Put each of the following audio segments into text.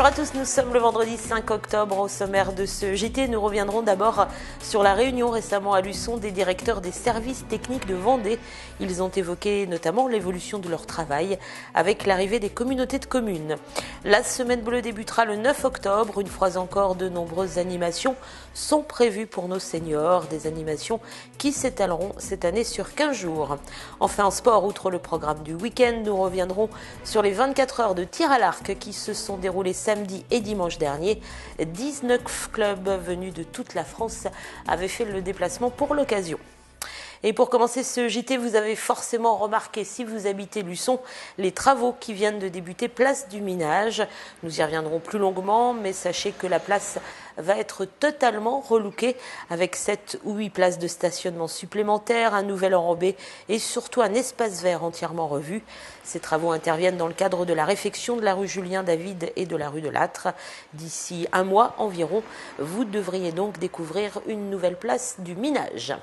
Bonjour à tous, nous sommes le vendredi 5 octobre. Au sommaire de ce JT, nous reviendrons d'abord sur la réunion récemment à Luçon des directeurs des services techniques de Vendée. Ils ont évoqué notamment l'évolution de leur travail avec l'arrivée des communautés de communes. La semaine bleue débutera le 9 octobre. Une fois encore, de nombreuses animations sont prévues pour nos seniors, des animations qui s'étaleront cette année sur 15 jours. Enfin, en sport, outre le programme du week-end, nous reviendrons sur les 24 heures de tir à l'arc qui se sont déroulées samedi et dimanche dernier. 19 clubs venus de toute la France avaient fait le déplacement pour l'occasion. Et pour commencer ce JT, vous avez forcément remarqué, si vous habitez Luçon, les travaux qui viennent de débuter place du Minage. Nous y reviendrons plus longuement, mais sachez que la place va être totalement relookée avec 7 ou 8 places de stationnement supplémentaires, un nouvel enrobé et surtout un espace vert entièrement revu. Ces travaux interviennent dans le cadre de la réfection de la rue Julien David et de la rue de Lattre. D'ici un mois environ, vous devriez donc découvrir une nouvelle place du Minage.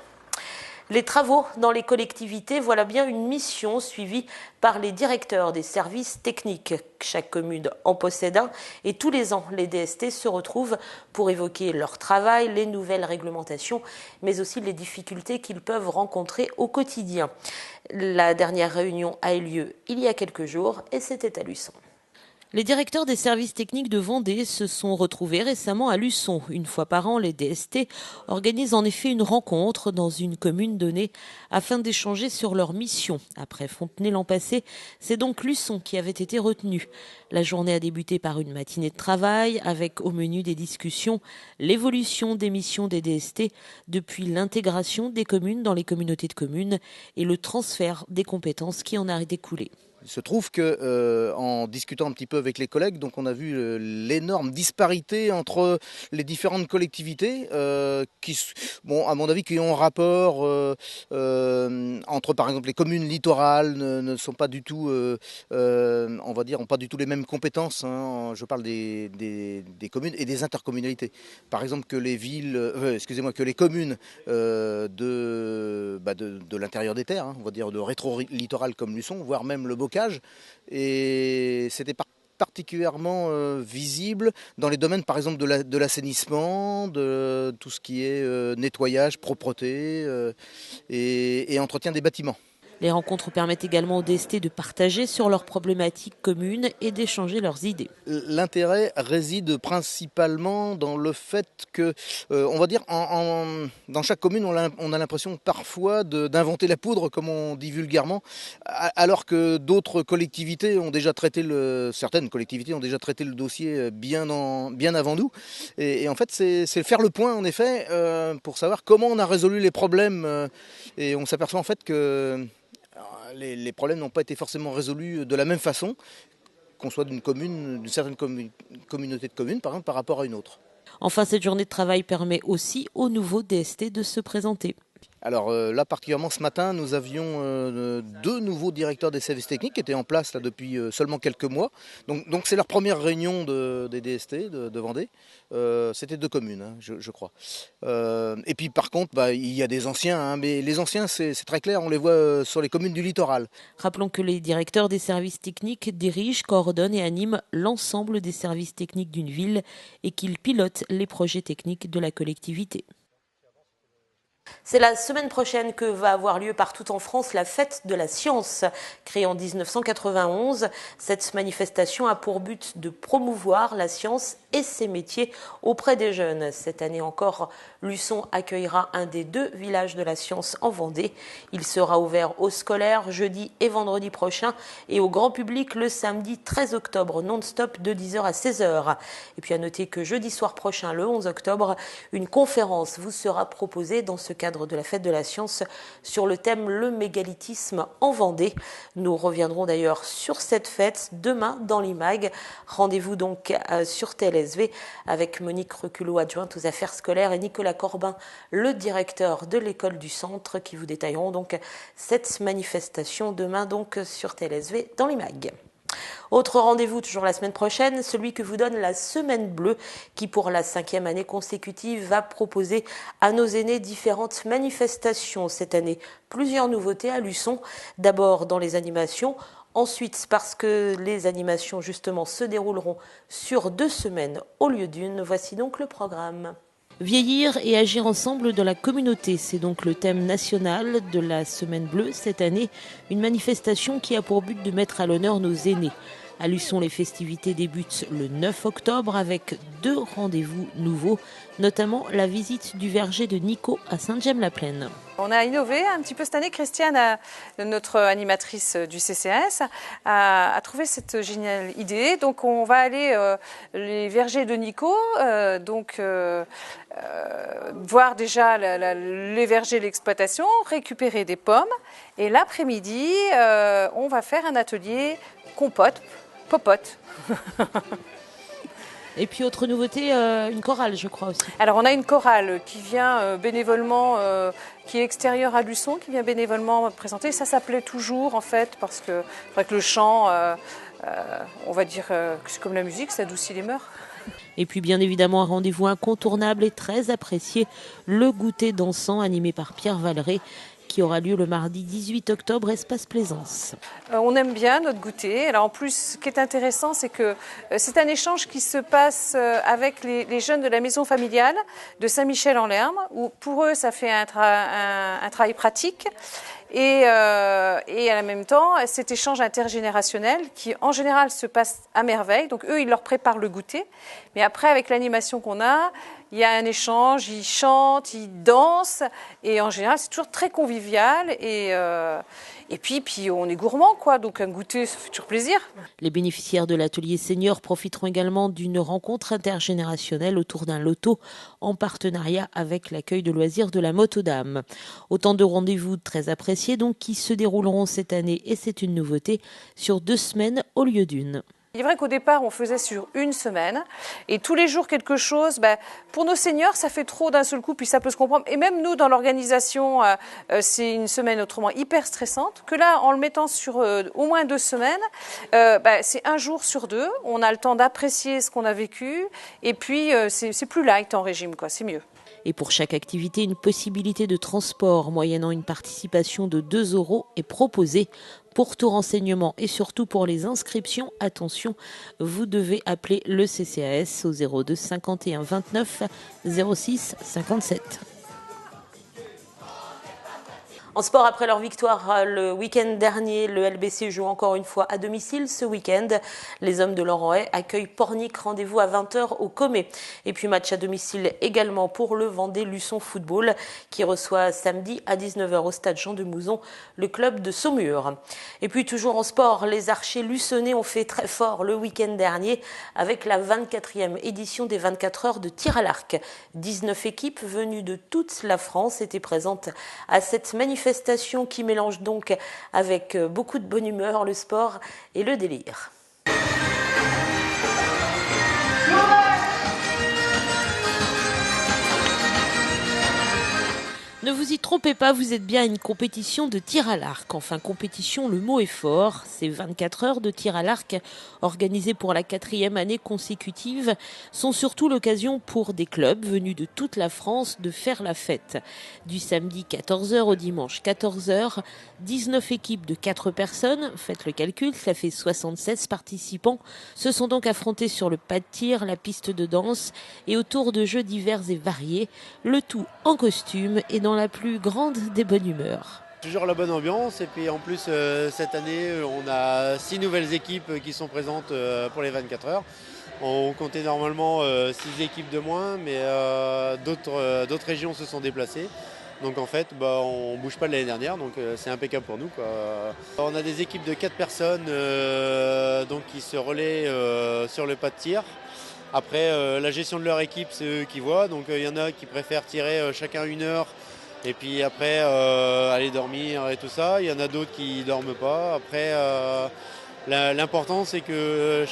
Les travaux dans les collectivités, voilà bien une mission suivie par les directeurs des services techniques. Chaque commune en possède un et tous les ans, les DST se retrouvent pour évoquer leur travail, les nouvelles réglementations, mais aussi les difficultés qu'ils peuvent rencontrer au quotidien. La dernière réunion a eu lieu il y a quelques jours et c'était à Luçon. Les directeurs des services techniques de Vendée se sont retrouvés récemment à Luçon. Une fois par an, les DST organisent en effet une rencontre dans une commune donnée afin d'échanger sur leur mission. Après Fontenay l'an passé, c'est donc Luçon qui avait été retenu. La journée a débuté par une matinée de travail avec au menu des discussions l'évolution des missions des DST depuis l'intégration des communes dans les communautés de communes et le transfert des compétences qui en a découlé. Il se trouve que, en discutant un petit peu avec les collègues, donc on a vu l'énorme disparité entre les différentes collectivités, qui, bon, à mon avis, qui ont un rapport entre, par exemple, les communes littorales ne sont pas du tout, on va dire, ont pas du tout les mêmes compétences. Hein. Je parle des communes et des intercommunalités. Par exemple, que les villes, que les communes de l'intérieur des terres, hein, on va dire de rétro-littoral comme Luçon, voire même le Bocage. Et c'était particulièrement visible dans les domaines par exemple de l'assainissement, de tout ce qui est nettoyage, propreté et entretien des bâtiments. Les rencontres permettent également aux DST de partager sur leurs problématiques communes et d'échanger leurs idées. L'intérêt réside principalement dans le fait que, on va dire, dans chaque commune, on a l'impression parfois d'inventer la poudre, comme on dit vulgairement, alors que d'autres collectivités ont déjà traité certaines collectivités ont déjà traité le dossier bien avant nous. Et en fait, c'est faire le point, en effet, pour savoir comment on a résolu les problèmes. Et on s'aperçoit en fait que les problèmes n'ont pas été forcément résolus de la même façon, qu'on soit d'une certaine communauté de communes, par exemple, par rapport à une autre. Enfin, cette journée de travail permet aussi aux nouveaux DST de se présenter. Alors là, particulièrement ce matin, nous avions 2 nouveaux directeurs des services techniques qui étaient en place là, depuis seulement quelques mois. Donc c'est leur première réunion des DST de Vendée. C'était 2 communes, hein, je crois. Et puis par contre, il y a des anciens, hein, mais les anciens, c'est très clair, on les voit sur les communes du littoral. Rappelons que les directeurs des services techniques dirigent, coordonnent et animent l'ensemble des services techniques d'une ville et qu'ils pilotent les projets techniques de la collectivité. C'est la semaine prochaine que va avoir lieu partout en France la fête de la science. Créée en 1991, cette manifestation a pour but de promouvoir la science et ses métiers auprès des jeunes. Cette année encore, Luçon accueillera un des 2 villages de la science en Vendée. Il sera ouvert aux scolaires jeudi et vendredi prochain et au grand public le samedi 13 octobre non-stop de 10h à 16h. Et puis à noter que jeudi soir prochain, le 11 octobre, une conférence vous sera proposée dans ce cadre de la fête de la science sur le thème le mégalithisme en Vendée. Nous reviendrons d'ailleurs sur cette fête demain dans l'IMAG. Rendez-vous donc sur TLSV avec Monique Reculot, adjointe aux affaires scolaires, et Nicolas Corbin, le directeur de l'école du centre, qui vous détailleront donc cette manifestation demain donc sur TLSV dans l'IMAG. Autre rendez-vous toujours la semaine prochaine, celui que vous donne la Semaine Bleue qui pour la 5e année consécutive va proposer à nos aînés différentes manifestations cette année. Plusieurs nouveautés à Luçon, d'abord dans les animations, Ensuite, parce que les animations justement se dérouleront sur 2 semaines au lieu d'une, voici donc le programme. Vieillir et agir ensemble dans la communauté, c'est donc le thème national de la Semaine Bleue cette année, une manifestation qui a pour but de mettre à l'honneur nos aînés. À Luçon, les festivités débutent le 9 octobre avec 2 rendez-vous nouveaux, notamment la visite du verger de Nico à Saint-Gemme-la-Plaine. On a innové un petit peu cette année. Christiane, notre animatrice du CCAS, a trouvé cette géniale idée. Donc on va aller les vergers de Nico, voir déjà les vergers de l'exploitation, récupérer des pommes. Et l'après-midi, on va faire un atelier compote, popote. Et puis autre nouveauté, une chorale je crois aussi. Alors on a une chorale qui vient bénévolement, qui est extérieure à Luçon, qui vient bénévolement présenter. Ça plaît toujours en fait parce que le chant, on va dire que c'est comme la musique, ça adoucit les mœurs. Et puis bien évidemment un rendez-vous incontournable et très apprécié, le goûter dansant animé par Pierre Valeret, qui aura lieu le mardi 18 octobre, Espace Plaisance. On aime bien notre goûter. Alors en plus, ce qui est intéressant, c'est que c'est un échange qui se passe avec les jeunes de la maison familiale de Saint-Michel-en-Lerme, où pour eux, ça fait un travail pratique. Et à la même temps, cet échange intergénérationnel qui, en général, se passe à merveille. Donc, eux, ils leur préparent le goûter. Mais après, avec l'animation qu'on a, il y a un échange, ils chantent, ils dansent. Et en général, c'est toujours très convivial. Et puis, on est gourmand, quoi. Donc, un goûter, ça fait toujours plaisir. Les bénéficiaires de l'atelier senior profiteront également d'une rencontre intergénérationnelle autour d'un loto en partenariat avec l'accueil de loisirs de la Moto-Dame. Autant de rendez-vous très appréciés donc qui se dérouleront cette année, et c'est une nouveauté, sur 2 semaines au lieu d'une. Il est vrai qu'au départ, on faisait sur 1 semaine et tous les jours quelque chose. Pour nos seniors, ça fait trop d'un seul coup, puis ça peut se comprendre. Et même nous, dans l'organisation, c'est une semaine autrement hyper stressante. Que là, en le mettant sur au moins 2 semaines, c'est 1 jour sur 2. On a le temps d'apprécier ce qu'on a vécu et puis c'est plus light en régime, quoi. C'est mieux. Et pour chaque activité, une possibilité de transport moyennant une participation de 2 € est proposée. Pour tout renseignement et surtout pour les inscriptions, attention, vous devez appeler le CCAS au 02 51 29 06 57. En sport, après leur victoire le week-end dernier, le LBC joue encore une fois à domicile ce week-end. Les hommes de Laurent Hay accueillent Pornic, rendez-vous à 20h au Comet. Et puis match à domicile également pour le Vendée Luçon Football qui reçoit samedi à 19h au stade Jean de Mouzon le club de Saumur. Et puis toujours en sport, les archers luçonnais ont fait très fort le week-end dernier avec la 24e édition des 24 heures de tir à l'arc. 19 équipes venues de toute la France étaient présentes à cette manifestation qui mélange donc avec beaucoup de bonne humeur le sport et le délire. Ne vous y trompez pas, vous êtes bien à une compétition de tir à l'arc. Enfin, compétition, le mot est fort. Ces 24 heures de tir à l'arc, organisées pour la 4e année consécutive, sont surtout l'occasion pour des clubs venus de toute la France de faire la fête. Du samedi 14h au dimanche 14h, 19 équipes de 4 personnes, faites le calcul, ça fait 76 participants, se sont donc affrontés sur le pas de tir, la piste de danse et autour de jeux divers et variés, le tout en costume et dans la plus grande des bonnes humeurs. Toujours la bonne ambiance et puis en plus cette année on a 6 nouvelles équipes qui sont présentes pour les 24 heures. On comptait normalement 6 équipes de moins mais d'autres régions se sont déplacées. Donc en fait on ne bouge pas de l'année dernière donc c'est impeccable pour nous, quoi. On a des équipes de 4 personnes donc qui se relaient sur le pas de tir. Après la gestion de leur équipe c'est eux qui voient, donc il y en a qui préfèrent tirer chacun 1 heure. Et puis après, aller dormir et tout ça. Il y en a d'autres qui ne dorment pas. Après, l'important, c'est que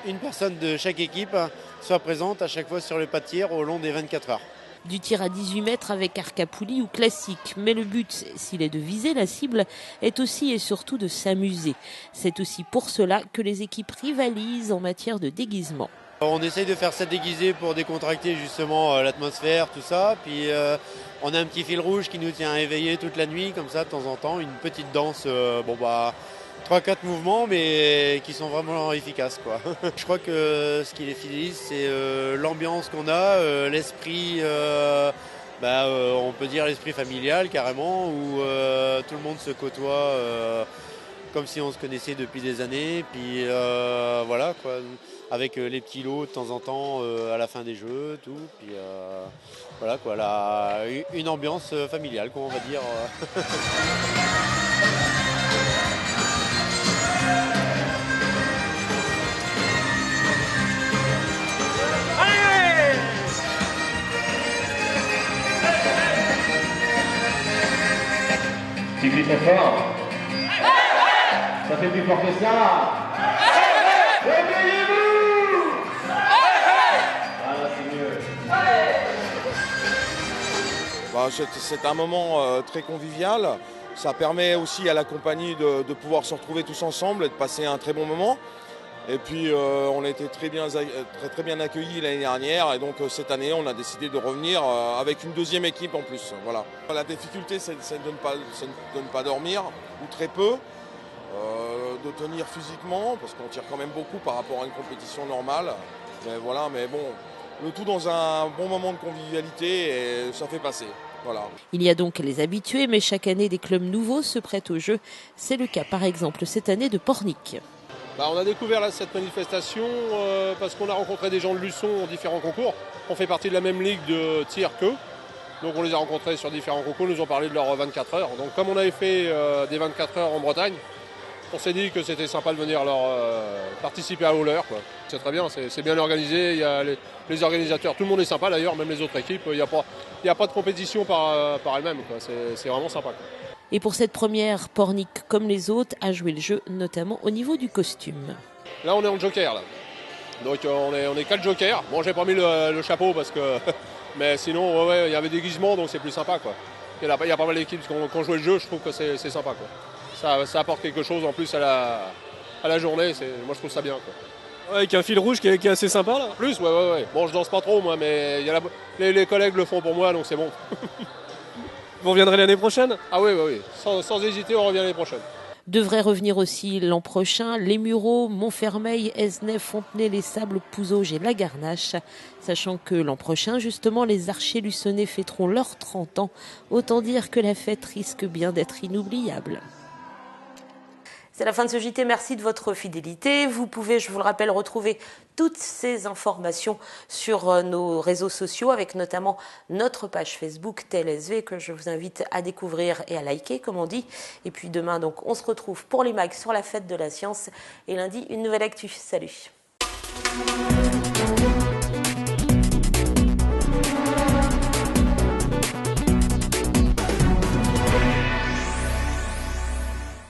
une personne de chaque équipe soit présente à chaque fois sur le pas de tir au long des 24 heures. Du tir à 18 mètres avec arc à poulie ou classique. Mais le but, s'il est de viser la cible, est aussi et surtout de s'amuser. C'est aussi pour cela que les équipes rivalisent en matière de déguisement. On essaye de faire ça déguisé pour décontracter justement l'atmosphère, tout ça. Puis on a un petit fil rouge qui nous tient éveillés toute la nuit, comme ça, de temps en temps. Une petite danse 3-4 mouvements, mais qui sont vraiment efficaces, quoi. Je crois que ce qui les fidélise, c'est l'ambiance qu'on a, l'esprit, on peut dire l'esprit familial carrément, où tout le monde se côtoie comme si on se connaissait depuis des années. Puis voilà, quoi, avec les petits lots de temps en temps à la fin des jeux, tout. Puis voilà, quoi, une ambiance familiale, quoi, on va dire. Tu cries très fort. Ça fait plus fort que ça. Réveillez-vous. Voilà, c'est mieux. C'est un moment très convivial. Ça permet aussi à la compagnie de pouvoir se retrouver tous ensemble et de passer un très bon moment. Et puis on a été très bien accueillis l'année dernière et donc cette année on a décidé de revenir avec une deuxième équipe en plus. Voilà. La difficulté c'est de ne pas dormir ou très peu, de tenir physiquement parce qu'on tire quand même beaucoup par rapport à une compétition normale. Mais bon, le tout dans un bon moment de convivialité et ça fait passer. Voilà. Il y a donc les habitués, mais chaque année des clubs nouveaux se prêtent au jeu. C'est le cas par exemple cette année de Pornic. On a découvert cette manifestation parce qu'on a rencontré des gens de Luçon en différents concours. On fait partie de la même ligue de tir qu'eux. Donc on les a rencontrés sur différents concours, ils nous ont parlé de leurs 24 heures. Donc comme on avait fait des 24 heures en Bretagne, on s'est dit que c'était sympa de venir participer à Hauler. C'est très bien, c'est bien organisé, il y a les organisateurs, tout le monde est sympa d'ailleurs, même les autres équipes. Il n'y a pas de compétition par elle-même, c'est vraiment sympa, quoi. Et pour cette première, Pornic, comme les autres, a joué le jeu, notamment au niveau du costume. Là, on est en joker. Là. Donc, on est 4 jokers. Bon, j'ai pas mis le chapeau parce que... Mais sinon, ouais, il y avait des déguisements, donc c'est plus sympa, quoi. Il y a pas mal d'équipes qui ont joué le jeu, je trouve que c'est sympa, quoi. Ça apporte quelque chose en plus à la journée. Moi, je trouve ça bien, quoi. Ouais, avec un fil rouge qui est assez sympa, là. Plus, ouais. Bon, je danse pas trop, moi, mais les collègues le font pour moi, donc c'est bon. Vous reviendrez l'année prochaine? Ah oui. Sans hésiter, on revient l'année prochaine. Devraient revenir aussi l'an prochain les Mureaux, Montfermeil, Esnay, Fontenay, les Sables, Pouzauges et la Garnache. Sachant que l'an prochain, justement, les archers luçonnais fêteront leurs 30 ans. Autant dire que la fête risque bien d'être inoubliable. C'est la fin de ce JT, merci de votre fidélité. Vous pouvez, je vous le rappelle, retrouver toutes ces informations sur nos réseaux sociaux avec notamment notre page Facebook TLSV que je vous invite à découvrir et à liker comme on dit. Et puis demain donc on se retrouve pour les mags sur la fête de la science et lundi une nouvelle actu. Salut.